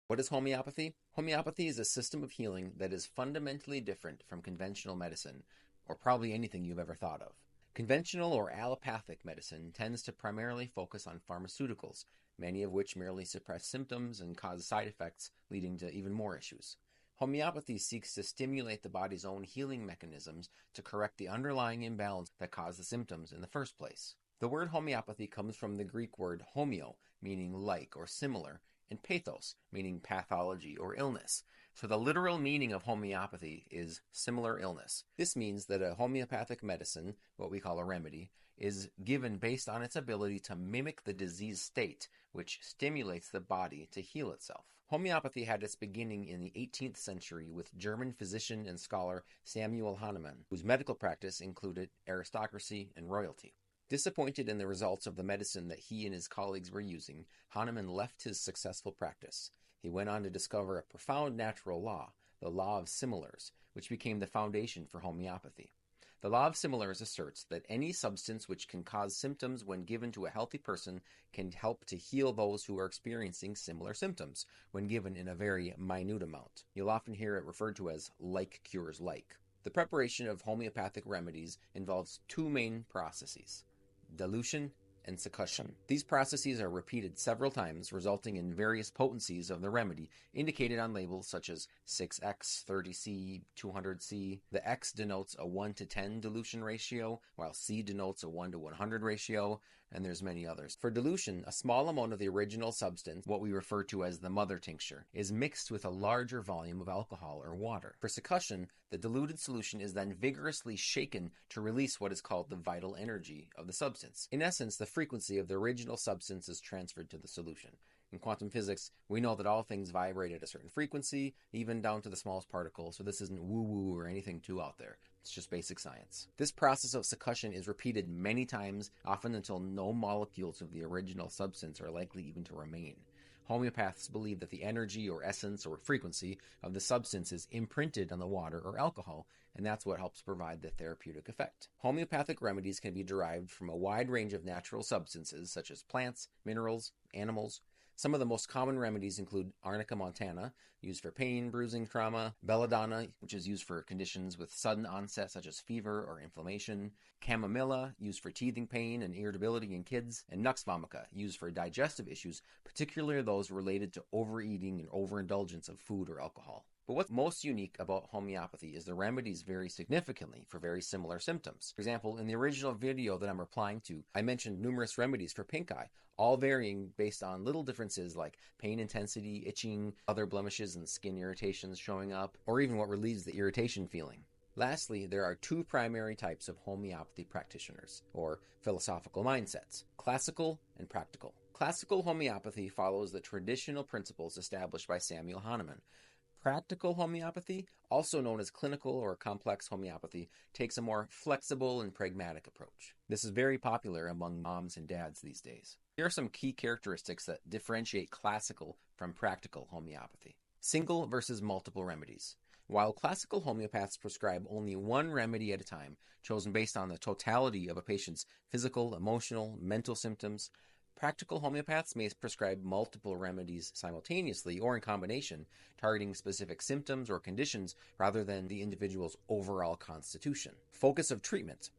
What is homeopathy? Homeopathy is a system of healing that is fundamentally different from conventional medicine, or probably anything you've ever thought of. Conventional or allopathic medicine tends to primarily focus on pharmaceuticals, many of which merely suppress symptoms and cause side effects, leading to even more issues. Homeopathy seeks to stimulate the body's own healing mechanisms to correct the underlying imbalance that caused the symptoms in the first place. The word homeopathy comes from the Greek word homeo, meaning like or similar, and pathos, meaning pathology or illness. So the literal meaning of homeopathy is similar illness. This means that a homeopathic medicine, what we call a remedy, is given based on its ability to mimic the disease state, which stimulates the body to heal itself. Homeopathy had its beginning in the 18th century with German physician and scholar Samuel Hahnemann, whose medical practice included aristocracy and royalty. Disappointed in the results of the medicine that he and his colleagues were using, Hahnemann left his successful practice. He went on to discover a profound natural law, the law of similars, which became the foundation for homeopathy. The law of similars asserts that any substance which can cause symptoms when given to a healthy person can help to heal those who are experiencing similar symptoms when given in a very minute amount. You'll often hear it referred to as like cures like. The preparation of homeopathic remedies involves two main processes: dilution and succussion. These processes are repeated several times, resulting in various potencies of the remedy indicated on labels such as 6x, 30C, 200C. The X denotes a 1 to 10 dilution ratio, while C denotes a 1 to 100 ratio, and there's many others. For dilution, a small amount of the original substance, what we refer to as the mother tincture, is mixed with a larger volume of alcohol or water. For succussion, the diluted solution is then vigorously shaken to release what is called the vital energy of the substance. In essence, the frequency of the original substance is transferred to the solution. In quantum physics, we know that all things vibrate at a certain frequency, even down to the smallest particle, so this isn't woo-woo or anything too out there. It's just basic science. This process of succussion is repeated many times, often until no molecules of the original substance are likely even to remain. Homeopaths believe that the energy or essence or frequency of the substance is imprinted on the water or alcohol, and that's what helps provide the therapeutic effect. Homeopathic remedies can be derived from a wide range of natural substances such as plants, minerals, animals. Some of the most common remedies include Arnica montana, used for pain, bruising, trauma; belladonna, which is used for conditions with sudden onset such as fever or inflammation; chamomilla, used for teething pain and irritability in kids; and nux vomica, used for digestive issues, particularly those related to overeating and overindulgence of food or alcohol. But what's most unique about homeopathy is the remedies vary significantly for very similar symptoms. For example, in the original video that I'm replying to, I mentioned numerous remedies for pink eye, all varying based on little differences like pain intensity, itching, other blemishes and skin irritations showing up, or even what relieves the irritation feeling. Lastly, there are two primary types of homeopathy practitioners, or philosophical mindsets: classical and practical. Classical homeopathy follows the traditional principles established by Samuel Hahnemann. Practical homeopathy, also known as clinical or complex homeopathy, takes a more flexible and pragmatic approach. This is very popular among moms and dads these days. Here are some key characteristics that differentiate classical from practical homeopathy. Single versus multiple remedies. While classical homeopaths prescribe only one remedy at a time, chosen based on the totality of a patient's physical, emotional, mental symptoms, practical homeopaths may prescribe multiple remedies simultaneously or in combination, targeting specific symptoms or conditions rather than the individual's overall constitution. Focus of treatment.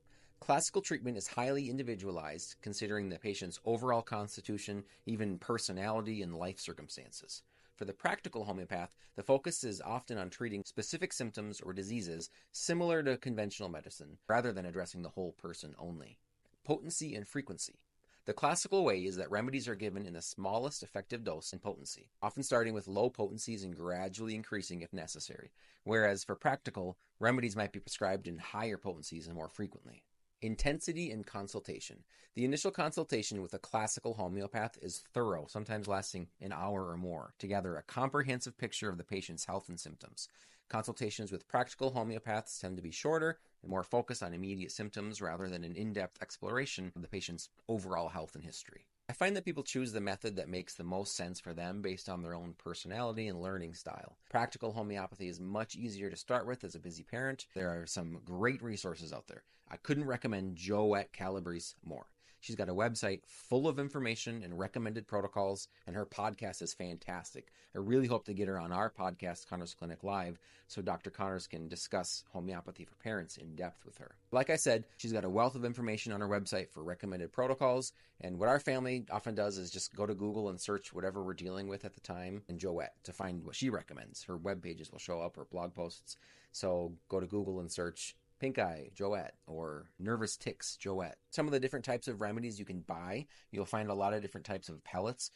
Classical treatment is highly individualized, considering the patient's overall constitution, even personality and life circumstances. For the practical homeopath, the focus is often on treating specific symptoms or diseases similar to conventional medicine, rather than addressing the whole person only. Potency and frequency. The classical way is that remedies are given in the smallest effective dose and potency, often starting with low potencies and gradually increasing if necessary, whereas for practical, remedies might be prescribed in higher potencies and more frequently. Intensity and consultation. The initial consultation with a classical homeopath is thorough, sometimes lasting an hour or more, to gather a comprehensive picture of the patient's health and symptoms. Consultations with practical homeopaths tend to be shorter and more focused on immediate symptoms rather than an in-depth exploration of the patient's overall health and history. I find that people choose the method that makes the most sense for them based on their own personality and learning style. Practical homeopathy is much easier to start with as a busy parent. There are some great resources out there. I couldn't recommend Joe at Calabrese more. She's got a website full of information and recommended protocols, and her podcast is fantastic. I really hope to get her on our podcast, Connors Clinic Live, so Dr. Connors can discuss homeopathy for parents in depth with her. Like I said, she's got a wealth of information on her website for recommended protocols, and what our family often does is just go to Google and search whatever we're dealing with at the time and Joette to find what she recommends. Her web pages will show up, or blog posts. So go to Google and search pink eye, Joette, or nervous tics, Joette. Some of the different types of remedies you can buy, you'll find a lot of different types of pellets.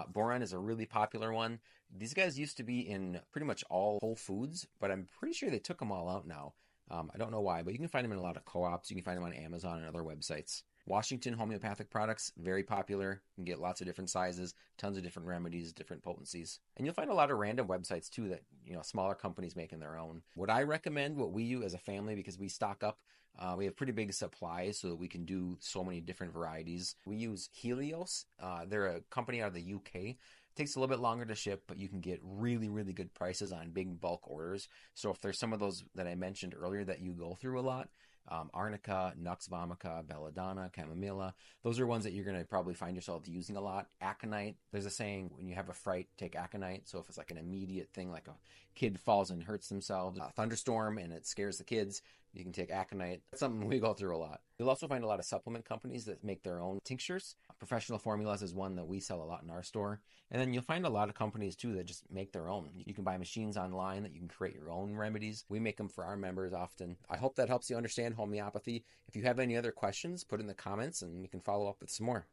Boron is a really popular one. These guys used to be in pretty much all Whole Foods, but I'm pretty sure they took them all out now. I don't know why, but you can find them in a lot of co-ops. You can find them on Amazon and other websites. Washington homeopathic products, very popular. You can get lots of different sizes, tons of different remedies, different potencies. And you'll find a lot of random websites too that, smaller companies making their own. What I recommend, what we use as a family, because we stock up, we have pretty big supplies so that we can do so many different varieties. We use Helios. They're a company out of the UK. It takes a little bit longer to ship, but you can get really, really good prices on big bulk orders. So if there's some of those that I mentioned earlier that you go through a lot, Arnica, Nux vomica, Belladonna, Chamomilla. Those are ones that you're going to probably find yourself using a lot. Aconite. There's a saying, when you have a fright, take aconite. So if it's like an immediate thing, like a kid falls and hurts themselves, a thunderstorm, and it scares the kids, you can take aconite. That's something we go through a lot. You'll also find a lot of supplement companies that make their own tinctures. Professional Formulas is one that we sell a lot in our store. And then you'll find a lot of companies too that just make their own. You can buy machines online that you can create your own remedies. We make them for our members often. I hope that helps you understand homeopathy. If you have any other questions, put in the comments and we can follow up with some more.